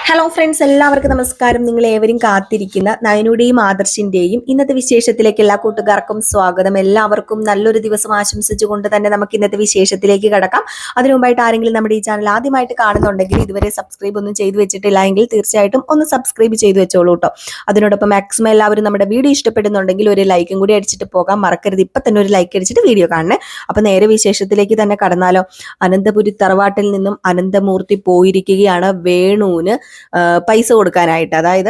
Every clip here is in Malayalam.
ഹലോ ഫ്രണ്ട്സ്, എല്ലാവർക്കും നമസ്കാരം. നിങ്ങൾ ഏവരും കാത്തിരിക്കുന്ന നയനുടെയും ആദർശിന്റെയും ഇന്നത്തെ വിശേഷത്തിലേക്ക് എല്ലാ കൂട്ടുകാർക്കും സ്വാഗതം. എല്ലാവർക്കും നല്ലൊരു ദിവസം ആശംസിച്ചുകൊണ്ട് തന്നെ നമുക്ക് ഇന്നത്തെ വിശേഷത്തിലേക്ക് കടക്കാം. അതിനു മുമ്പായിട്ട് ആരെങ്കിലും നമ്മുടെ ഈ ചാനൽ ആദ്യമായിട്ട് കാണുന്നുണ്ടെങ്കിൽ ഇതുവരെ സബ്സ്ക്രൈബ് ഒന്നും ചെയ്തു വെച്ചിട്ടില്ല എങ്കിൽ തീർച്ചയായിട്ടും ഒന്ന് സബ്സ്ക്രൈബ് ചെയ്തു വെച്ചോളൂ കേട്ടോ. അതിനോടൊപ്പം മാക്സിമം എല്ലാവരും നമ്മുടെ വീഡിയോ ഇഷ്ടപ്പെടുന്നുണ്ടെങ്കിൽ ഒരു ലൈക്കും കൂടി അടിച്ചിട്ട് പോകാൻ മറക്കരുത്. ഇപ്പൊ തന്നെ ഒരു ലൈക്ക് അടിച്ചിട്ട് വീഡിയോ കാണണേ. അപ്പൊ നേരെ വിശേഷത്തിലേക്ക് തന്നെ കടന്നാലോ. അനന്തപുരി തറവാട്ടിൽ നിന്നും അനന്തമൂർത്തി പോയിരിക്കുകയാണ് വേണുവിന് പൈസ കൊടുക്കാനായിട്ട്. അതായത്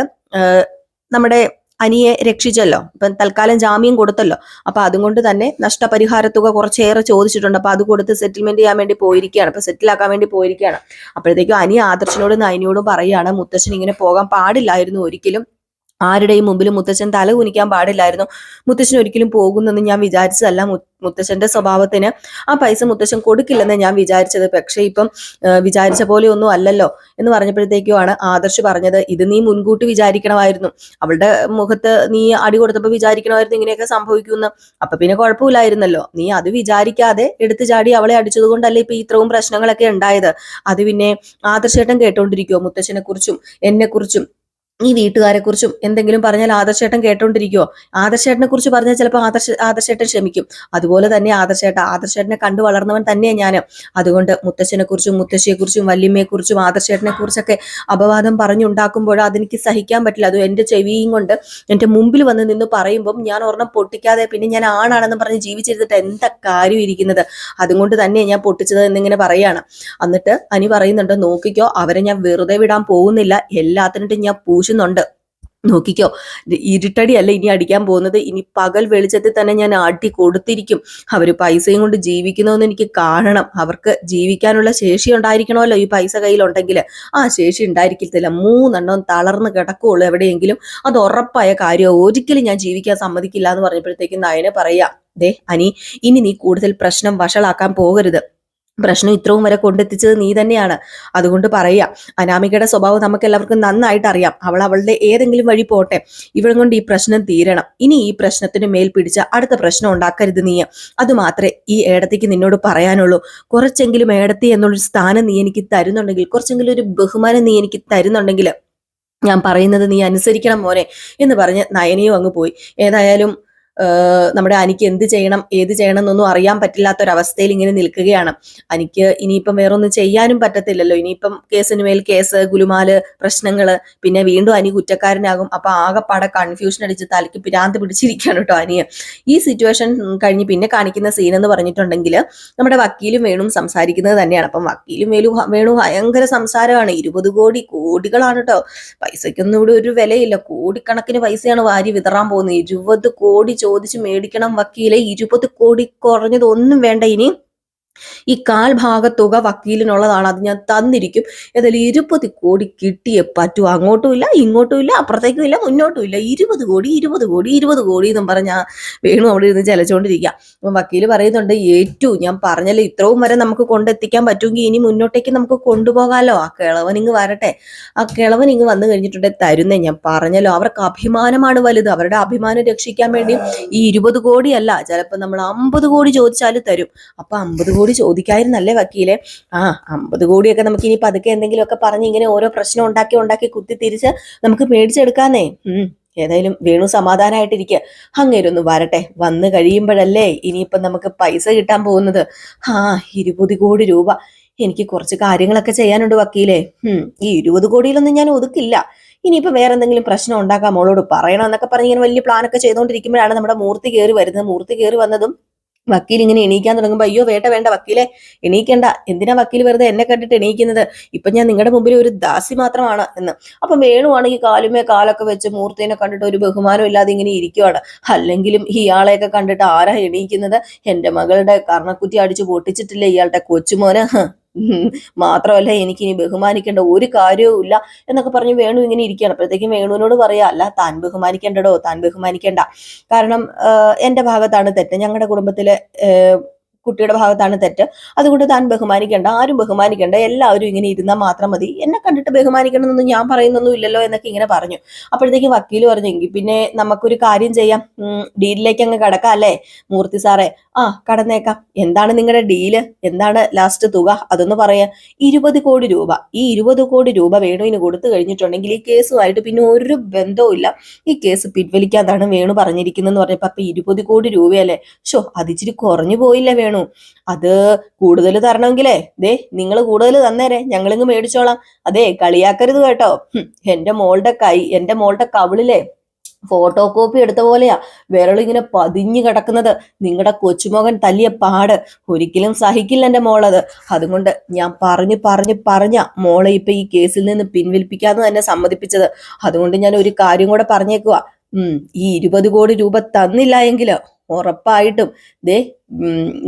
നമ്മുടെ അനിയെ രക്ഷിച്ചല്ലോ, ഇപ്പം തൽക്കാലം ജാമ്യം കൊടുത്തല്ലോ. അപ്പൊ അതുകൊണ്ട് തന്നെ നഷ്ടപരിഹാര തുക കുറച്ചേറെ ചോദിച്ചിട്ടുണ്ട്. അപ്പൊ അത് കൊടുത്ത് സെറ്റിൽമെന്റ് ചെയ്യാൻ വേണ്ടി പോയിരിക്കുകയാണ്, അപ്പൊ സെറ്റിൽ ആക്കാൻ വേണ്ടി പോയിരിക്കുകയാണ്. അപ്പോഴത്തേക്കും അനി ആദർശനോടും നയനിയോടും പറയുകയാണ്, മുത്തശ്ശൻ ഇങ്ങനെ പോകാൻ പാടില്ലായിരുന്നു, ഒരിക്കലും ആരുടെയും മുമ്പിൽ മുത്തച്ഛൻ തല കുനിക്കാൻ പാടില്ലായിരുന്നു. മുത്തച്ഛൻ ഒരിക്കലും പോകുന്നെന്ന് ഞാൻ വിചാരിച്ചതല്ല. മുത്തച്ഛന്റെ സ്വഭാവത്തിന് ആ പൈസ മുത്തച്ഛൻ കൊടുക്കില്ലെന്ന് ഞാൻ വിചാരിച്ചത്. പക്ഷെ ഇപ്പം വിചാരിച്ച പോലെ ഒന്നും അല്ലല്ലോ എന്ന് പറഞ്ഞപ്പോഴത്തേക്കുമാണ് ആദർശ് പറഞ്ഞത്, ഇത് നീ മുൻകൂട്ടി വിചാരിക്കണമായിരുന്നു. അവളുടെ മുഖത്ത് നീ അടി കൊടുത്തപ്പോൾ വിചാരിക്കണമായിരുന്നു ഇങ്ങനെയൊക്കെ സംഭവിക്കുമെന്ന്. അപ്പൊ പിന്നെ കുഴപ്പമില്ലായിരുന്നല്ലോ. നീ അത് വിചാരിക്കാതെ എടുത്തു ചാടി അവളെ അടിച്ചത് കൊണ്ടല്ലേ ഇപ്പൊ ഇത്രയും പ്രശ്നങ്ങളൊക്കെ ഉണ്ടായത്. അത് പിന്നെ ആദർശേട്ടൻ കേട്ടോണ്ടിരിക്കുവോ? മുത്തച്ഛനെ കുറിച്ചും എന്നെ കുറിച്ചും ഈ വീട്ടുകാരെ കുറിച്ചും എന്തെങ്കിലും പറഞ്ഞാൽ ആദർശേട്ടൻ കേട്ടോണ്ടിരിക്കുവോ? ആദർശേട്ടനെ കുറിച്ച് പറഞ്ഞാൽ ചിലപ്പോൾ ആദർശേട്ടൻ ക്ഷമിക്കും. അതുപോലെ തന്നെ ആദർശേട്ടനെ കണ്ടു വളർന്നവൻ തന്നെയാണ് ഞാൻ. അതുകൊണ്ട് മുത്തച്ഛനെ കുറിച്ചും മുത്തശ്ശിയെ കുറിച്ചും വല്യമ്മയെ കുറിച്ചും ആദർശേട്ടനെ കുറിച്ചൊക്കെ അപവാദം പറഞ്ഞുണ്ടാക്കുമ്പോൾ അതെനിക്ക് സഹിക്കാൻ പറ്റില്ല. അത് എന്റെ ചെവിയും കൊണ്ട് എന്റെ മുമ്പിൽ വന്ന് നിന്ന് പറയുമ്പം ഞാൻ ഒരെണ്ണം പൊട്ടിക്കാതെ പിന്നെ ഞാൻ ആണാണെന്ന് പറഞ്ഞ് ജീവിച്ചിരുന്നിട്ട് എന്താ കാര്യം ഇരിക്കുന്നത്? അതുകൊണ്ട് തന്നെ ഞാൻ പൊട്ടിച്ചത് എന്നിങ്ങനെ പറയാണ്. എന്നിട്ട് അനി പറയുന്നുണ്ട്, നോക്കിക്കോ, അവരെ ഞാൻ വെറുതെ വിടാൻ പോകുന്നില്ല, എല്ലാത്തിനിട്ടും ഞാൻ ുന്നുണ്ട്, നോക്കിക്കോ. ഇരുട്ടടി അല്ല ഇനി അടിക്കാൻ പോകുന്നത്, ഇനി പകൽ വെളിച്ചത്തിൽ തന്നെ ഞാൻ അടി കൊടുത്തിരിക്കും. അവര് പൈസയും കൊണ്ട് ജീവിക്കുന്നതെന്ന് എനിക്ക് കാണണം. അവർക്ക് ജീവിക്കാനുള്ള ശേഷി ഉണ്ടായിരിക്കണമല്ലോ ഈ പൈസ കയ്യിലുണ്ടെങ്കിൽ. ആ ശേഷി ഉണ്ടായിരിക്കത്തില്ല. 3 എണ്ണം തളർന്ന് കിടക്കുള്ളൂ എവിടെയെങ്കിലും. അത് ഉറപ്പായ കാര്യം. ഒരിക്കലും ഞാൻ ജീവിക്കാൻ സമ്മതിക്കില്ല എന്ന് പറഞ്ഞപ്പോഴത്തേക്കും നയനെ പറയാ, ദേ അനി, ഇനി നീ കൂടുതൽ പ്രശ്നം വഷളാക്കാൻ പോകരുത്. പ്രശ്നം ഇത്രയും വരെ കൊണ്ടെത്തിച്ചത് നീ തന്നെയാണ്. അതുകൊണ്ട് പറയാ, അനാമികയുടെ സ്വഭാവം നമുക്ക് എല്ലാവർക്കും നന്നായിട്ട് അറിയാം. അവൾ അവളുടെ ഏതെങ്കിലും വഴി പോട്ടെ, ഇവിടെ കൊണ്ട് ഈ പ്രശ്നം തീരണം. ഇനി ഈ പ്രശ്നത്തിന് മേൽ പിടിച്ച അടുത്ത പ്രശ്നം ഉണ്ടാക്കരുത് നീ. അത് മാത്രമേ ഈ ഏടത്തിക്ക് നിന്നോട് പറയാനുള്ളൂ. കുറച്ചെങ്കിലും ഏടത്തി എന്നുള്ളൊരു സ്ഥാനം നീ എനിക്ക് തരുന്നുണ്ടെങ്കിൽ, കുറച്ചെങ്കിലും ഒരു ബഹുമാനം നീ എനിക്ക് തരുന്നുണ്ടെങ്കിൽ ഞാൻ പറയുന്നത് നീ അനുസരിക്കണം മോനെ എന്ന് പറഞ്ഞ് നയനയും അങ്ങ് പോയി. ഏതായാലും നമ്മുടെ അനിക്ക് എന്ത് ചെയ്യണം ഏത് ചെയ്യണം എന്നൊന്നും അറിയാൻ പറ്റില്ലാത്തൊരവസ്ഥയിൽ ഇങ്ങനെ നിൽക്കുകയാണ്. അനിക്ക് ഇനിയിപ്പം വേറൊന്നും ചെയ്യാനും പറ്റത്തില്ലല്ലോ. ഇനിയിപ്പം കേസിന് മേൽ കേസ്, ഗുലുമാല് പ്രശ്നങ്ങള്, പിന്നെ വീണ്ടും അനി കുറ്റക്കാരനാകും. അപ്പൊ ആകെപ്പാടെ കൺഫ്യൂഷൻ അടിച്ച് തലയ്ക്ക് പിരാന്ത് പിടിച്ചിരിക്കുകയാണ് കേട്ടോ അനിയെ. ഈ സിറ്റുവേഷൻ കഴിഞ്ഞ് പിന്നെ കാണിക്കുന്ന സീൻ എന്ന് പറഞ്ഞിട്ടുണ്ടെങ്കിൽ നമ്മുടെ വക്കീലും വേണും സംസാരിക്കുന്നത് തന്നെയാണ്. അപ്പം വക്കീലും വേണു ഭയങ്കര സംസാരമാണ്. 20 കോടി, കോടികളാണ് കേട്ടോ. പൈസയ്ക്കൊന്നും ഇവിടെ ഒരു വിലയില്ല. കോടിക്കണക്കിന് പൈസയാണ് വാരി വിതറാൻ പോകുന്നത്. 20 കോടി ചോദിച്ച് മേടിക്കണം വക്കീലെ. 20 കോടി കുറഞ്ഞത് ഒന്നും വേണ്ട. ഇനി ഈ 1/4 ഭാഗത്തുക വക്കീലിനുള്ളതാണ്. അത് ഞാൻ തന്നിരിക്കും. ഏതായാലും 20 കോടി കിട്ടിയേ പറ്റൂ. അങ്ങോട്ടും ഇല്ല, ഇങ്ങോട്ടും ഇല്ല, അപ്പുറത്തേക്കും ഇല്ല, മുന്നോട്ടും ഇല്ല. 20 കോടി 20 കോടി 20 കോടി എന്നും പറഞ്ഞ വേണു അവിടെ ഇരുന്ന് ചലച്ചോണ്ടിരിക്കുക. അപ്പം വക്കീല് പറയുന്നുണ്ട്, ഏറ്റു, ഞാൻ പറഞ്ഞല്ലോ ഇത്രയും വരെ നമുക്ക് കൊണ്ടെത്തിക്കാൻ പറ്റുമെങ്കിൽ ഇനി മുന്നോട്ടേക്ക് നമുക്ക് കൊണ്ടുപോകാമല്ലോ. ആ കിളവൻ ഇങ്ങ് വരട്ടെ. ആ കിളവൻ ഇങ്ങ് വന്നു കഴിഞ്ഞിട്ടുണ്ടെങ്കിൽ തരുന്നേ. ഞാൻ പറഞ്ഞല്ലോ, അവർക്ക് അഭിമാനമാണ് വലുത്. അവരുടെ അഭിമാനം രക്ഷിക്കാൻ വേണ്ടി ഈ 20 കോടി അല്ല, ചിലപ്പോൾ നമ്മൾ 50 കോടി ചോദിച്ചാലും തരും. അപ്പൊ 50 കോടി ചോദിക്കായിരുന്നല്ലേ വക്കീലെ? 50 കോടിയൊക്കെ നമുക്ക് ഇനി പതുക്കെ എന്തെങ്കിലുമൊക്കെ പറഞ്ഞ് ഇങ്ങനെ ഓരോ പ്രശ്നം ഉണ്ടാക്കി കുത്തി തിരിച്ച് നമുക്ക് മേടിച്ചെടുക്കാന്നേ. ഏതായാലും വേണു സമാധാനമായിട്ടിരിക്കുക. അങ്ങേരൊന്ന് വരട്ടെ. വന്നു കഴിയുമ്പോഴല്ലേ ഇനിയിപ്പം നമുക്ക് പൈസ കിട്ടാൻ പോകുന്നത്. 20 കോടി രൂപ. എനിക്ക് കുറച്ച് കാര്യങ്ങളൊക്കെ ചെയ്യാനുണ്ട് വക്കീലെ. ഈ 20 കോടിയിലൊന്നും ഞാൻ ഒതുക്കില്ല. ഇനിയിപ്പോ വേറെ എന്തെങ്കിലും പ്രശ്നം ഉണ്ടാക്കാൻ മോളോട് പറയണം എന്നൊക്കെ പറഞ്ഞ് ഇങ്ങനെ വലിയ പ്ലാനൊക്കെ ചെയ്തുകൊണ്ടിരിക്കുമ്പോഴാണ് നമ്മുടെ മൂർത്തി കയറി വരുന്നത്. മൂർത്തി കയറി വന്നതും വക്കീൽ ഇങ്ങനെ എണീക്കാൻ തുടങ്ങുമ്പോ, അയ്യോ വേണ്ട വക്കീലെ, എണീക്കണ്ട. എന്തിനാ വക്കീൽ വെറുതെ എന്നെ കണ്ടിട്ട് എണീക്കുന്നത്? ഇപ്പൊ ഞാൻ നിങ്ങളുടെ മുമ്പിൽ ഒരു ദാസി മാത്രമാണ് എന്ന്. അപ്പൊ വേണുവാണെങ്കിൽ കാലുമേ കാലൊക്കെ വെച്ച് മൂർത്തിനെ കണ്ടിട്ട് ഒരു ബഹുമാനം ഇല്ലാതെ ഇങ്ങനെ ഇരിക്കുവാണ്. അല്ലെങ്കിലും ഇയാളെയൊക്കെ കണ്ടിട്ട് ആരാ എണീക്കുന്നത്? എന്റെ മകളുടെ കർണക്കുറ്റി അടിച്ച് പൊട്ടിച്ചിട്ടില്ല ഇയാളുടെ കൊച്ചുമോന്. മാത്രമല്ല എനിക്കിനി ബഹുമാനിക്കേണ്ട ഒരു കാര്യവും ഇല്ല എന്നൊക്കെ പറഞ്ഞ് വേണു ഇങ്ങനെ ഇരിക്കുകയാണ്. അപ്പോഴത്തേക്കും വേണുവിനോട് പറയാ, അല്ല താൻ ബഹുമാനിക്കേണ്ടടോ, താൻ ബഹുമാനിക്കേണ്ട. കാരണം എന്റെ ഭാഗത്താണ് തെറ്റ്. ഞങ്ങളുടെ കുടുംബത്തിലെ കുട്ടിയുടെ ഭാഗത്താണ് തെറ്റ്. അതുകൊണ്ട് താൻ ബഹുമാനിക്കേണ്ട, ആരും ബഹുമാനിക്കേണ്ട, എല്ലാവരും ഇങ്ങനെ ഇരുന്നാൽ മാത്രം മതി, എന്നെ കണ്ടിട്ട് ബഹുമാനിക്കണമെന്നൊന്നും ഞാൻ പറയുന്നൊന്നും ഇല്ലല്ലോ എന്നൊക്കെ ഇങ്ങനെ പറഞ്ഞു. അപ്പോഴത്തേക്ക് വക്കീല് പറഞ്ഞു, എങ്കിൽ പിന്നെ നമുക്കൊരു കാര്യം ചെയ്യാം, ഡീലിലേക്ക് അങ്ങ് കടക്കാം അല്ലേ മൂർത്തി സാറേ? ആ, കടന്നേക്കാം. എന്താണ് നിങ്ങളുടെ ഡീല്? എന്താണ് ലാസ്റ്റ് തുക? അതൊന്ന് പറയാ. 20 കോടി രൂപ. ഈ 20 കോടി രൂപ വേണുവിന് കൊടുത്തു കഴിഞ്ഞിട്ടുണ്ടെങ്കിൽ ഈ കേസുമായിട്ട് പിന്നെ ഒരു ബന്ധവും ഇല്ല, ഈ കേസ് പിൻവലിക്കാതാണ് വേണു പറഞ്ഞിരിക്കുന്നതെന്ന് പറഞ്ഞപ്പോ, അപ്പൊ 20 കോടി രൂപയല്ലേ? ഷോ, അതിച്ചിരി കുറഞ്ഞു പോയില്ലേ വേണു? അത് കൂടുതൽ തരണമെങ്കിലേ ദേ നിങ്ങൾ കൂടുതൽ തന്നേരെ, ഞങ്ങളിങ്ങ് മേടിച്ചോളാം. അതെ, കളിയാക്കരുത് കേട്ടോ. എന്റെ മോളുടെ കവിളിലെ ഫോട്ടോ കോപ്പി എടുത്ത പോലെയാ വിരളിങ്ങനെ പതിഞ്ഞു കിടക്കുന്നത്. നിങ്ങളുടെ കൊച്ചുമകൻ തല്ലിയ പാട് ഒരിക്കലും സഹിക്കില്ല എന്റെ മോളത്. അതുകൊണ്ട് ഞാൻ പറഞ്ഞ മോളെ ഇപ്പൊ ഈ കേസിൽ നിന്ന് പിൻവലിപ്പിക്കാന്ന് തന്നെ സമ്മതിപ്പിച്ചത്. അതുകൊണ്ട് ഞാൻ ഒരു കാര്യം കൂടെ പറഞ്ഞേക്കുവാ. ഈ 20 കോടി രൂപ തന്നില്ല എങ്കില് ഉറപ്പായിട്ടും ദേ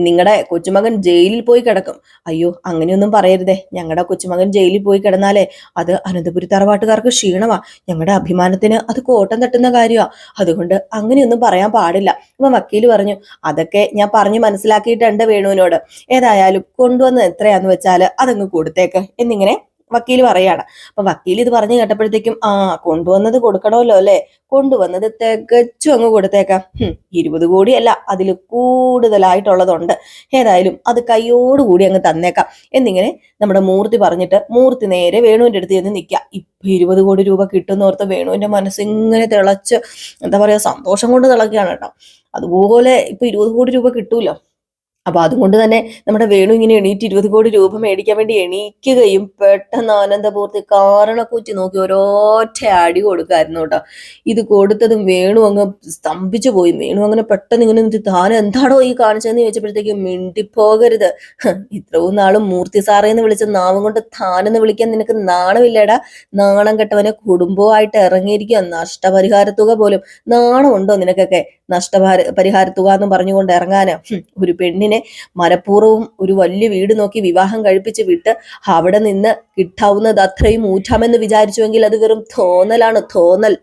നിങ്ങളുടെ കൊച്ചുമകൻ ജയിലിൽ പോയി കിടക്കും. അയ്യോ, അങ്ങനെയൊന്നും പറയരുതേ. ഞങ്ങളുടെ കൊച്ചുമകൻ ജയിലിൽ പോയി കിടന്നാലേ അത് അനന്തപുരി തറവാട്ടുകാർക്ക് ക്ഷീണമാ, ഞങ്ങളുടെ അഭിമാനത്തിന് അത് കോട്ടം തട്ടുന്ന കാര്യമാ. അതുകൊണ്ട് അങ്ങനെയൊന്നും പറയാൻ പാടില്ല. അപ്പൊ വക്കീല് പറഞ്ഞു, അതൊക്കെ ഞാൻ പറഞ്ഞു മനസ്സിലാക്കിയിട്ടുണ്ട് വേണുവിനോട്. ഏതായാലും കൊണ്ടുവന്നത് എത്രയാന്ന് വെച്ചാല് അതങ്ങ് കൊടുത്തേക്ക് എന്നിങ്ങനെ വക്കീല് പറയാണ്. അപ്പൊ വക്കീൽ ഇത് പറഞ്ഞു കേട്ടപ്പോഴത്തേക്കും, കൊണ്ടുവന്നത് കൊടുക്കണമല്ലോ അല്ലെ, കൊണ്ടുവന്നത് തികച്ചും അങ്ങ് കൊടുത്തേക്കാം. 20 കോടിയല്ല, അതിൽ കൂടുതലായിട്ടുള്ളതുണ്ട്, ഏതായാലും അത് കൈയോടുകൂടി അങ്ങ് തന്നേക്കാം എന്നിങ്ങനെ നമ്മുടെ മൂർത്തി പറഞ്ഞിട്ട് മൂർത്തി നേരെ വേണുവിന്റെ അടുത്ത് ചെന്ന് നിൽക്കുക. ഇപ്പൊ 20 കോടി രൂപ കിട്ടുന്നോർത്ത് വേണുവിന്റെ മനസ്സിങ്ങനെ തിളച്ച്, എന്താ പറയാ, സന്തോഷം കൊണ്ട് തിളക്കുകയാണ് കേട്ടോ. അതുപോലെ ഇപ്പൊ 20 കോടി രൂപ കിട്ടൂലോ. അപ്പൊ അതുകൊണ്ട് തന്നെ നമ്മുടെ വേണു ഇങ്ങനെ എണീറ്റ് 20 കോടി രൂപ മേടിക്കാൻ വേണ്ടി എണീക്കുകയും പെട്ടെന്ന് ആനന്ദപൂർത്തി കാരണക്കൂറ്റി നോക്കി ഒരൊറ്റ അടി കൊടുക്കായിരുന്നു കേട്ടോ. ഇത് കൊടുത്തതും വേണു അങ്ങ് സ്തംഭിച്ചു പോയി. വേണു അങ്ങനെ പെട്ടെന്ന് ഇങ്ങനെ നിന്നിട്ട്, താൻ എന്താണോ ഈ കാണിച്ചതെന്ന് ചോദിച്ചപ്പോഴത്തേക്കും, മിണ്ടിപ്പോകരുത്, ഇത്രയും നാളും മൂർത്തി സാറേന്ന് വിളിച്ച നാവും കൊണ്ട് താനെന്ന് വിളിക്കാൻ നിനക്ക് നാണമില്ലടാ. നാണം കെട്ടവനെ കുടുംബമായിട്ട് ഇറങ്ങിയിരിക്കുക, നഷ്ടപരിഹാരത്തുക പോലും നാണമുണ്ടോ നിനക്കൊക്കെ? പരിഹാരത്തുക എന്ന് പറഞ്ഞുകൊണ്ട് ഇറങ്ങാന് ഒരു പെണ്ണിനെ മനഃപൂർവ്വം ഒരു വലിയ വീട് നോക്കി വിവാഹം കഴിപ്പിച്ച് വിട്ട് അവിടെ നിന്ന് കിട്ടാവുന്നത് അത്രയും ഊറ്റാമെന്ന് വിചാരിച്ചുവെങ്കിൽ അത് വെറും തോന്നലാണ്, തോന്നൽ.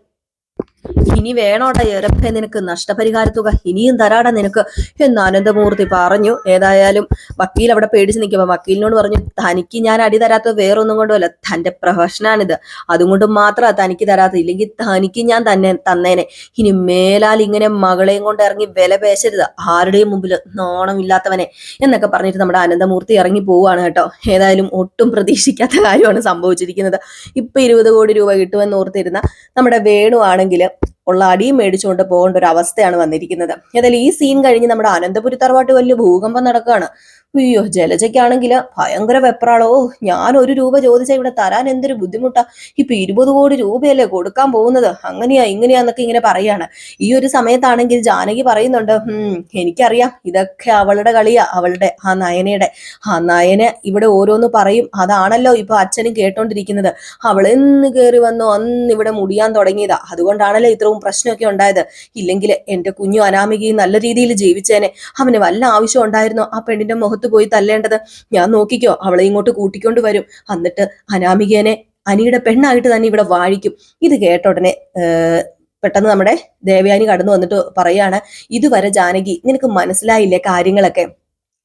ഇനി വേണോടാ എരപ്പേ നിനക്ക് നഷ്ടപരിഹാര തുക, ഇനിയും തരാടാ നിനക്ക് എന്ന് അനന്തമൂർത്തി പറഞ്ഞു. ഏതായാലും വക്കീൽ അവിടെ പേടിച്ച് നിൽക്കുമ്പോ വക്കീലിനോട് പറഞ്ഞു, തനിക്ക് ഞാൻ അടി തരാത്തത് വേറൊന്നും കൊണ്ടുമല്ല, തന്റെ പ്രൊഫഷനാണിത്, അതുകൊണ്ട് മാത്രമാ തനിക്ക് തരാത്തത്, ഇല്ലെങ്കിൽ തനിക്ക് ഞാൻ തന്നേനെ. ഇനി മേലാൽ ഇങ്ങനെ മകളെയും കൊണ്ട് ഇറങ്ങി വില പേശരുത് ആരുടെയും മുമ്പിൽ, നാണമില്ലാത്തവനെ എന്നൊക്കെ പറഞ്ഞിട്ട് നമ്മുടെ അനന്തമൂർത്തി ഇറങ്ങി പോവുകയാണ് കേട്ടോ. ഏതായാലും ഒട്ടും പ്രതീക്ഷിക്കാത്ത കാര്യമാണ് സംഭവിച്ചിരിക്കുന്നത്. ഇപ്പൊ 20 കോടി രൂപ കിട്ടുമെന്ന് ഓർത്തിരുന്ന നമ്മുടെ വേണു ആണെങ്കിൽ ഉള്ള അടിയും മേടിച്ചുകൊണ്ട് പോകേണ്ട ഒരു അവസ്ഥയാണ് വന്നിരിക്കുന്നത്. ഏതായാലും ഈ സീൻ കഴിഞ്ഞ് നമ്മുടെ അനന്തപുരി തറവാട്ട് വലിയ ഭൂകമ്പം നടക്കുകയാണ്. അയ്യോ, ജലജയ്ക്കാണെങ്കിൽ ഭയങ്കര വെപ്രാളോ. ഞാൻ 1 രൂപ ചോദിച്ചാൽ ഇവിടെ തരാൻ എന്തൊരു ബുദ്ധിമുട്ടാ, ഇപ്പൊ 20 കോടി രൂപയല്ലേ കൊടുക്കാൻ പോകുന്നത്, അങ്ങനെയാ ഇങ്ങനെയാന്നൊക്കെ ഇങ്ങനെ പറയാണ്. ഈ ഒരു സമയത്താണെങ്കിൽ ജാനകി പറയുന്നുണ്ട്, എനിക്കറിയാം ഇതൊക്കെ അവളുടെ കളിയാ, അവളുടെ ആ നയന ഇവിടെ ഓരോന്ന് പറയും, അതാണല്ലോ ഇപ്പൊ അച്ഛനും കേട്ടോണ്ടിരിക്കുന്നത്. അവൾ എന്ന് കയറി വന്നോ അന്ന് ഇവിടെ മുടിയാൻ തുടങ്ങിയതാ, അതുകൊണ്ടാണല്ലോ ഇത്രയും പ്രശ്നമൊക്കെ ഉണ്ടായത്. ഇല്ലെങ്കിൽ എന്റെ കുഞ്ഞു അനാമികയും നല്ല രീതിയിൽ ജീവിച്ചേനെ. അവന് വല്ല ആവശ്യം ഉണ്ടായിരുന്നോ ആ പെണ്ണിന്റെ മുഖത്ത് പോയി തല്ലേണ്ടത്? ഞാൻ നോക്കിക്കോ, അവളെ ഇങ്ങോട്ട് കൂട്ടിക്കൊണ്ട് വരും, എന്നിട്ട് അനാമികേനെ അനിയുടെ പെണ്ണായിട്ട് തന്നെ ഇവിടെ വാഴിക്കും. ഇത് കേട്ട ഉടനെ പെട്ടെന്ന് നമ്മുടെ ദേവയാനി കടന്നു വന്നിട്ട് പറയാണ്, ഇതുവരെ ജാനകി നിനക്ക് മനസ്സിലായില്ലേ കാര്യങ്ങളൊക്കെ?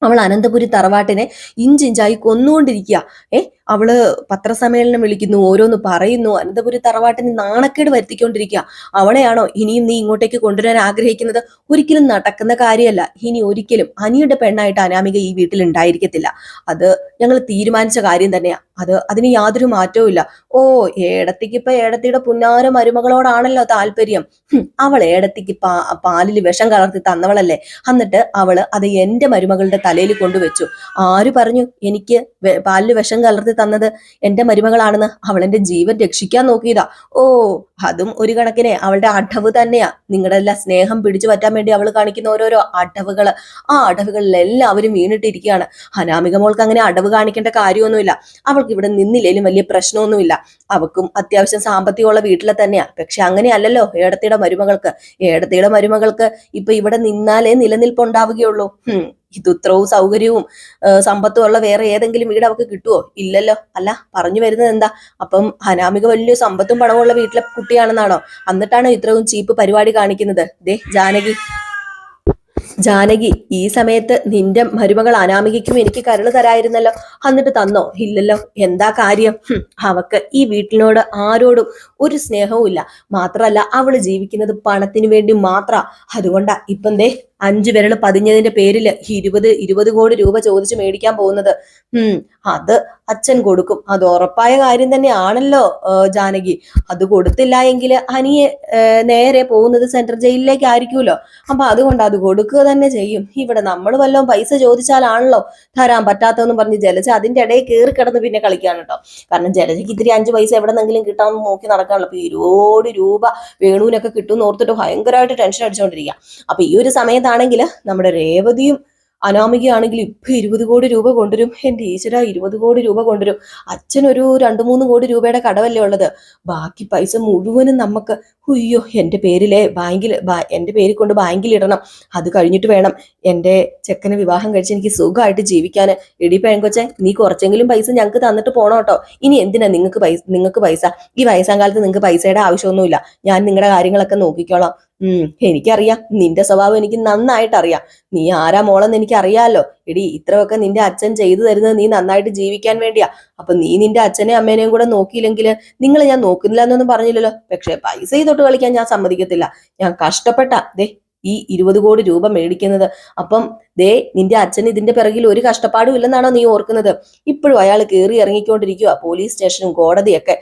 അവൾ അനന്തപുരി തറവാട്ടിനെ ഇഞ്ചിഞ്ചായി കൊന്നുകൊണ്ടിരിക്കുക. അവള് പത്രസമ്മേളനം വിളിക്കുന്നു, ഓരോന്ന് പറയുന്നു, അനന്തപുരി തറവാട്ടിന് നാണക്കേട് വരുത്തിക്കൊണ്ടിരിക്കുക. അവളെയാണോ ഇനിയും നീ ഇങ്ങോട്ടേക്ക് കൊണ്ടുവരാൻ ആഗ്രഹിക്കുന്നത്? ഒരിക്കലും നടക്കുന്ന കാര്യമല്ല. ഇനി ഒരിക്കലും അനിയുടെ പെണ്ണായിട്ട് അനാമിക ഈ വീട്ടിൽ ഉണ്ടായിരിക്കത്തില്ല. അത് ഞങ്ങൾ തീരുമാനിച്ച കാര്യം തന്നെയാ. അതിന് യാതൊരു മാറ്റവും ഇല്ല. ഓ, ഏടത്തിക്ക് ഇപ്പൊ ഏടത്തിയുടെ പുന്നാര മരുമകളോടാണല്ലോ താല്പര്യം. അവൾ ഏടത്തിക്ക് പാലിൽ വിഷം കലർത്തി തന്നവളല്ലേ, എന്നിട്ട് അവള് അത് എന്റെ മരുമകളുടെ തലയിൽ കൊണ്ടുവച്ചു. ആര് പറഞ്ഞു എനിക്ക് പാലിൽ വിഷം കലർത്തി തന്നത് എന്റെ മരുമകളാണെന്ന്? അവളെന്റെ ജീവൻ രക്ഷിക്കാൻ നോക്കിയതാ. ഓ, അതും ഒരു കണക്കിനെ അവളുടെ അടവ് തന്നെയാ. നിങ്ങളുടെ എല്ലാം സ്നേഹം പിടിച്ചു പറ്റാൻ വേണ്ടി അവൾ കാണിക്കുന്ന ഓരോരോ അടവുകള്, ആ അടവുകളിൽ എല്ലാവരും വീണിട്ടിരിക്കുകയാണ്. അനാമിക മോൾക്ക് അങ്ങനെ അടവ് കാണിക്കേണ്ട കാര്യമൊന്നുമില്ല. അവൾക്ക് ഇവിടെ നിന്നില്ലേലും വലിയ പ്രശ്നമൊന്നുമില്ല. അവൾക്കും അത്യാവശ്യം സാമ്പത്തികമുള്ള വീട്ടിലെ തന്നെയാ. പക്ഷെ അങ്ങനെയല്ലല്ലോ ഏടത്തിയുടെ മരുമകൾക്ക് ഇപ്പൊ ഇവിടെ നിന്നാലേ നിലനിൽപ്പുണ്ടാവുകയുള്ളൂ. ഇത് ഇത്രവും സൗകര്യവും സമ്പത്തും ഉള്ള വേറെ ഏതെങ്കിലും വീട് അവർക്ക് കിട്ടുമോ? ഇല്ലല്ലോ. അല്ല, പറഞ്ഞു വരുന്നത് എന്താ? അപ്പം അനാമിക വലിയ സമ്പത്തും പണമുള്ള വീട്ടിലെ കുട്ടിയാണെന്നാണോ? എന്നിട്ടാണോ ഇത്രയും ചീപ്പ് പരിപാടി കാണിക്കുന്നത്? ദേ ജാനകി, ജാനകി, ഈ സമയത്ത് നിന്റെ മരുമകൾ അനാമികയ്ക്കും എനിക്ക് കരുണ തരായിരുന്നല്ലോ, എന്നിട്ട് തന്നോ? ഇല്ലല്ലോ. എന്താ കാര്യം? അവക്ക് ഈ വീട്ടിനോട് ആരോടും ഒരു സ്നേഹവും ഇല്ല. മാത്രല്ല അവള് ജീവിക്കുന്നത് പണത്തിന് വേണ്ടി മാത്ര. അതുകൊണ്ടാ ഇപ്പം ദേ 5 വിരൽ പതിഞ്ഞതിന്റെ പേരില് 20 കോടി രൂപ ചോദിച്ചു മേടിക്കാൻ പോകുന്നത്. അത് അച്ഛൻ കൊടുക്കും, അത് ഉറപ്പായ കാര്യം തന്നെയാണല്ലോ ജാനകി. അത് കൊടുത്തില്ല എങ്കിൽ അനിയെ നേരെ പോകുന്നത് സെൻട്രൽ ജയിലിലേക്ക് ആയിരിക്കുമല്ലോ. അപ്പൊ അതുകൊണ്ട് അത് കൊടുക്കുക തന്നെ ചെയ്യും. ഇവിടെ നമ്മൾ വല്ലതും പൈസ ചോദിച്ചാലാണല്ലോ തരാൻ പറ്റാത്തതെന്ന് പറഞ്ഞ് ജലജ അതിന്റെ ഇടയിൽ കയറി കിടന്ന് പിന്നെ കളിക്കാണ് കേട്ടോ. കാരണം ജലജയ്ക്ക് ഇത്തിരി 5 പൈസ എവിടെന്നെങ്കിലും കിട്ടാമെന്ന് നോക്കി നടക്കാണല്ലോ. അപ്പൊ 20 കോടി രൂപ വേണുവിനൊക്കെ കിട്ടുമെന്ന് ഓർത്തിട്ട് ഭയങ്കരമായിട്ട് ടെൻഷൻ അടിച്ചുകൊണ്ടിരിക്കുക. അപ്പൊ ഈ ഒരു സമയത്താണെങ്കിൽ നമ്മുടെ രേവതിയും അനാമികയാണെങ്കിൽ ഇപ്പൊ 20 കോടി രൂപ കൊണ്ടുവരും. എന്റെ ഈശ്വര, 20 കോടി രൂപ കൊണ്ടുവരും. അച്ഛനൊരു 2-3 കോടി രൂപയുടെ കടവല്ലേ ഉള്ളത്. ബാക്കി പൈസ മുഴുവനും നമുക്ക് അയ്യോ എന്റെ പേരിലെ എന്റെ പേര് കൊണ്ട് ബാങ്കിൽ ഇടണം. അത് കഴിഞ്ഞിട്ട് വേണം എന്റെ ചെക്കനെ വിവാഹം കഴിച്ച് എനിക്ക് സുഖമായിട്ട് ജീവിക്കാൻ. എടി പെൺകൊച്ചെ, നീ കുറച്ചെങ്കിലും പൈസ ഞങ്ങൾക്ക് തന്നിട്ട് പോണം കേട്ടോ. ഇനി എന്തിനാ നിങ്ങൾക്ക് പൈസ? ഈ വയസ്സാം കാലത്ത് നിങ്ങൾക്ക് പൈസയുടെ ആവശ്യമൊന്നുമില്ല. ഞാൻ നിങ്ങളുടെ കാര്യങ്ങളൊക്കെ നോക്കിക്കോളാം. എനിക്കറിയാം, നിന്റെ സ്വഭാവം എനിക്ക് നന്നായിട്ട് അറിയാം. നീ ആരാ മോളെന്ന് എനിക്ക് അറിയാലോ. എടി, ഇത്രയൊക്കെ നിന്റെ അച്ഛൻ ചെയ്തു തരുന്നത് നീ നന്നായിട്ട് ജീവിക്കാൻ വേണ്ടിയാ. അപ്പൊ നീ നിന്റെ അച്ഛനെയും അമ്മേനെയും കൂടെ നോക്കിയില്ലെങ്കിൽ നിങ്ങളെ ഞാൻ നോക്കുന്നില്ല എന്നൊന്നും പറഞ്ഞില്ലല്ലോ. പക്ഷെ പൈസ തൊട്ട് കളിക്കാൻ ഞാൻ സമ്മതിക്കത്തില്ല. ഞാൻ കഷ്ടപ്പെട്ട ദേ ഈ 20 കോടി രൂപ മേടിക്കുന്നത്. അപ്പം ദേ നിന്റെ അച്ഛൻ ഇതിന്റെ പിറകിൽ ഒരു കഷ്ടപ്പാടും ഇല്ലെന്നാണോ നീ ഓർക്കുന്നത്? ഇപ്പോഴും അയാൾ കയറി ഇറങ്ങിക്കൊണ്ടിരിക്കുക, പോലീസ് സ്റ്റേഷനും കോടതിയൊക്കെ.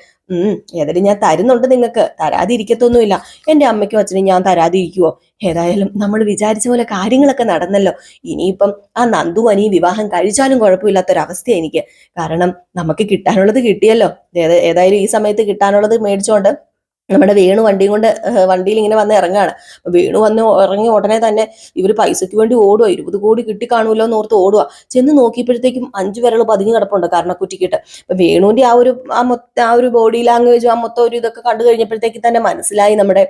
ഏതായാലും ഞാൻ തരുന്നുണ്ട്, നിങ്ങൾക്ക് തരാതിരിക്കത്തൊന്നുമില്ല. എന്റെ അമ്മയ്ക്കും അച്ഛനും ഞാൻ തരാതിരിക്കുവോ? ഏതായാലും നമ്മൾ വിചാരിച്ച പോലെ കാര്യങ്ങളൊക്കെ നടന്നല്ലോ. ഇനിയിപ്പം ആ നന്ദു അനി വിവാഹം കഴിച്ചാലും കുഴപ്പമില്ലാത്തൊരവസ്ഥ എനിക്ക്. കാരണം നമുക്ക് കിട്ടാനുള്ളത് കിട്ടിയല്ലോ. ഏതായാലും ഈ സമയത്ത് കിട്ടാനുള്ളത് മേടിച്ചോണ്ട് നമ്മുടെ വേണു വണ്ടിയിൽ ഇങ്ങനെ വന്ന് ഇറങ്ങാണ്. വേണു വന്ന് ഇറങ്ങി ഉടനെ തന്നെ ഇവര് പൈസയ്ക്ക് വേണ്ടി ഓടുക. 20 കോടി കിട്ടിക്കാണൂല്ലോ എന്ന് ഓർത്ത് ഓടുക. ചെന്ന് നോക്കിയപ്പോഴത്തേക്കും 5 വിരൽ പതിഞ്ഞു കിടപ്പുണ്ട് കാരണക്കുറ്റിക്കിട്ട്. അപ്പൊ വേണുവിന്റെ ആ ഒരു ബോഡി ലാംഗ്വേജും ആ മൊത്തം ഒരു ഇതൊക്കെ കണ്ടു കഴിഞ്ഞപ്പോഴത്തേക്ക് തന്നെ മനസ്സിലായി നമ്മുടെ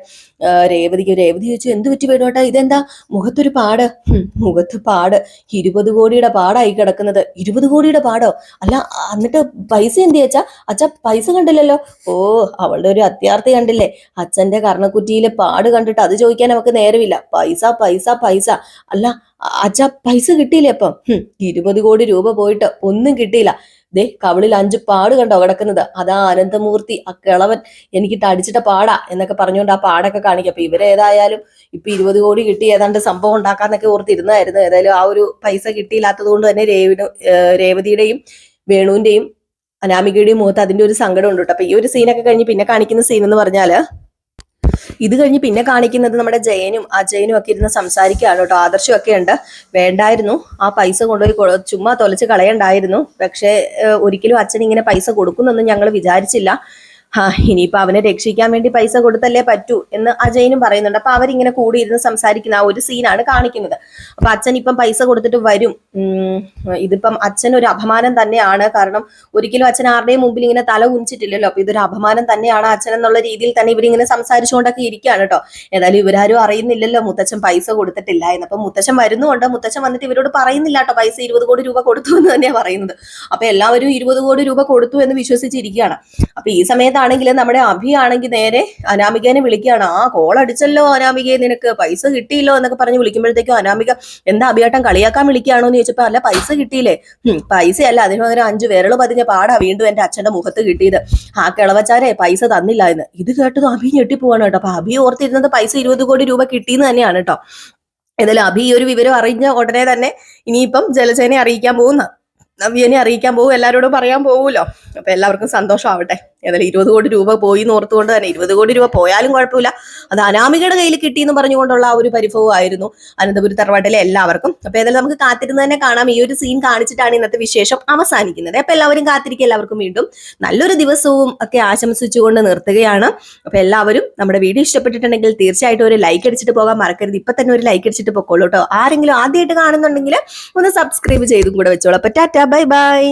രേവതി ചോദിച്ചു, എന്ത് പറ്റി വേണുട്ടാ, ഇതെന്താ മുഖത്തൊരു പാട്? മുഖത്ത് പാട് 20 കോടിയുടെ പാടായി കിടക്കുന്നത്. 20 കോടിയുടെ പാടോ? അല്ല, എന്നിട്ട് പൈസ എന്ത് ചേച്ചാ? അച്ഛാ പൈസ കണ്ടില്ലല്ലോ. ഓ, അവളുടെ ഒരു അത്യാർത്ഥി കണ്ടില്ലേ? അച്ഛന്റെ കർണക്കുറ്റിയിലെ പാട് കണ്ടിട്ട് അത് ചോദിക്കാൻ അവക്ക് നേരമില്ല. പൈസ പൈസ പൈസ. അല്ല അച്ഛാ, പൈസ കിട്ടിയില്ലേ? അപ്പം 20 കോടി രൂപ പോയിട്ട് ഒന്നും കിട്ടിയില്ല. ദേ കവിളിൽ 5 പാട് കണ്ടോ കിടക്കുന്നത്? അതാ അനന്തമൂർത്തി, ആ കിളവൻ എനിക്കിട്ട് അടിച്ചിട്ട പാടാ എന്നൊക്കെ പറഞ്ഞുകൊണ്ട് ആ പാടൊക്കെ കാണിക്കും. അപ്പൊ ഇവരേതായാലും ഇപ്പൊ 20 കോടി കിട്ടി ഏതാണ്ട് സംഭവം ഉണ്ടാക്കാന്നൊക്കെ ഓർത്തിരുന്നായിരുന്നു. ഏതായാലും ആ ഒരു പൈസ കിട്ടിയില്ലാത്തത് കൊണ്ട് തന്നെ രേവതിയുടെയും വേണുവിന്റെയും അനാമികയുടെയും മുഖത്ത് അതിന്റെ ഒരു സങ്കടം ഉണ്ട് കേട്ടോ. അപ്പൊ ഈ ഒരു സീനൊക്കെ കഴിഞ്ഞ് പിന്നെ കാണിക്കുന്ന സീൻ എന്ന് പറഞ്ഞാല്, ഇത് കഴിഞ്ഞ് പിന്നെ കാണിക്കുന്നത് നമ്മുടെ ജയനും അജയനും ഒക്കെ ഇരുന്ന് സംസാരിക്കുകയാണ് കേട്ടോ. ആദർശം ഒക്കെ ഉണ്ട്. വേണ്ടായിരുന്നു ആ പൈസ കൊണ്ടുപോയി ചുമ്മാ തൊലച്ച് കളയണ്ടായിരുന്നു. പക്ഷെ ഒരിക്കലും അച്ഛൻ ഇങ്ങനെ പൈസ കൊടുക്കുന്നൊന്നും ഞങ്ങൾ വിചാരിച്ചില്ല. ഇനിയിപ്പൊ അവനെ രക്ഷിക്കാൻ വേണ്ടി പൈസ കൊടുത്തല്ലേ പറ്റൂ എന്ന് അജയനും പറയുന്നുണ്ട്. അപ്പൊ അവരിങ്ങനെ കൂടിയിരുന്ന് സംസാരിക്കുന്ന ആ ഒരു സീനാണ് കാണിക്കുന്നത്. അപ്പൊ അച്ഛൻ ഇപ്പം പൈസ കൊടുത്തിട്ട് വരും. ഇതിപ്പം അച്ഛൻ ഒരു അപമാനം തന്നെയാണ്. കാരണം ഒരിക്കലും അച്ഛൻ ആരുടെയും മുമ്പിൽ ഇങ്ങനെ തല കുനിച്ചിട്ടില്ലല്ലോ. അപ്പൊ ഇതൊരു അപമാനം തന്നെയാണ് അച്ഛൻ എന്നുള്ള രീതിയിൽ തന്നെ ഇവരിങ്ങനെ സംസാരിച്ചുകൊണ്ടൊക്കെ ഇരിക്കുകയാണ് കേട്ടോ. ഏതായാലും ഇവരാരും അറിയുന്നില്ലല്ലോ മുത്തച്ഛൻ പൈസ കൊടുത്തിട്ടില്ല എന്ന്. അപ്പൊ മുത്തച്ഛൻ വരുന്നുണ്ട്. മുത്തച്ഛൻ വന്നിട്ട് ഇവരോട് പറയുന്നില്ല കേട്ടോ പൈസ 20 കോടി രൂപ കൊടുത്തു എന്ന് തന്നെയാണ് പറയുന്നത്. അപ്പൊ എല്ലാവരും 20 കോടി രൂപ കൊടുത്തു എന്ന് വിശ്വസിച്ചിരിക്കുകയാണ്. അപ്പൊ ഈ സമയത്ത് ആണെങ്കിൽ നമ്മുടെ അഭി ആണെങ്കിൽ നേരെ അനാമികനെ വിളിക്കുകയാണ്. ആ കോൾ അടിച്ചല്ലോ അനാമികയെ, നിനക്ക് പൈസ കിട്ടിയില്ലോ എന്നൊക്കെ പറഞ്ഞ് വിളിക്കുമ്പോഴത്തേക്കും അനാമിക എന്താ അഭിയാട്ടം കളിയാക്കാൻ വിളിക്കുകയാണോ എന്ന് ചോദിച്ചപ്പോ അല്ല പൈസ കിട്ടിയില്ലേ. പൈസയല്ല, അതിന് പകരം 5 വിരൽ പതിഞ്ഞ പാടാ വീണ്ടും എന്റെ അച്ഛന്റെ മുഖത്ത് കിട്ടിയത്. ആ കിളവച്ചാരെ പൈസ തന്നില്ല എന്ന്. ഇത് കേട്ടതും അഭി ഞെട്ടിപ്പോവാണ് കേട്ടോ. അപ്പൊ അഭി ഓർത്തിരുന്നത് പൈസ 20 കോടി രൂപ കിട്ടിയെന്ന് തന്നെയാണ് കേട്ടോ. ഏതായാലും അഭി ഈ ഒരു വിവരം അറിഞ്ഞ ഉടനെ തന്നെ ഇനിയിപ്പം ജലസേനയെ അറിയിക്കാൻ പോകുന്ന നവ്യനെ അറിയിക്കാൻ പോകും, എല്ലാവരോടും പറയാൻ പോകുമല്ലോ. അപ്പൊ എല്ലാവർക്കും സന്തോഷമാവട്ടെ. ഏതായാലും 20 കോടി രൂപ പോയി എന്ന് ഓർത്തുകൊണ്ട് തന്നെ 20 കോടി രൂപ പോയാലും കുഴപ്പമില്ല, അത് അനാമികയുടെ കയ്യിൽ കിട്ടിയെന്ന് പറഞ്ഞുകൊണ്ടുള്ള ആ ഒരു പരിഭവമായിരുന്നു അനന്തപുരി തറവാട്ടിലെ എല്ലാവർക്കും. അപ്പൊ ഏതായാലും നമുക്ക് കാത്തിരുന്ന് തന്നെ കാണാം. ഈ ഒരു സീൻ കാണിച്ചിട്ടാണ് ഇന്നത്തെ വിശേഷം അവസാനിക്കുന്നത്. അപ്പൊ എല്ലാവരും കാത്തിരിക്കുക. എല്ലാവർക്കും വീണ്ടും നല്ലൊരു ദിവസവും ഒക്കെ ആശംസിച്ചുകൊണ്ട് നിർത്തുകയാണ്. അപ്പൊ എല്ലാവരും നമ്മുടെ വീഡിയോ ഇഷ്ടപ്പെട്ടിട്ടുണ്ടെങ്കിൽ തീർച്ചയായിട്ടും ഒരു ലൈക്ക് അടിച്ചിട്ട് പോകാൻ മറക്കരുത്. ഇപ്പൊ തന്നെ ഒരു ലൈക്ക് അടിച്ചിട്ട് പൊക്കോളൂ കേട്ടോ. ആരെങ്കിലും ആദ്യമായിട്ട് കാണുന്നുണ്ടെങ്കിൽ ഒന്ന് സബ്സ്ക്രൈബ് ചെയ്തും കൂടെ വെച്ചോളൂ. അപ്പൊ ടാറ്റാ, ബൈ ബൈ.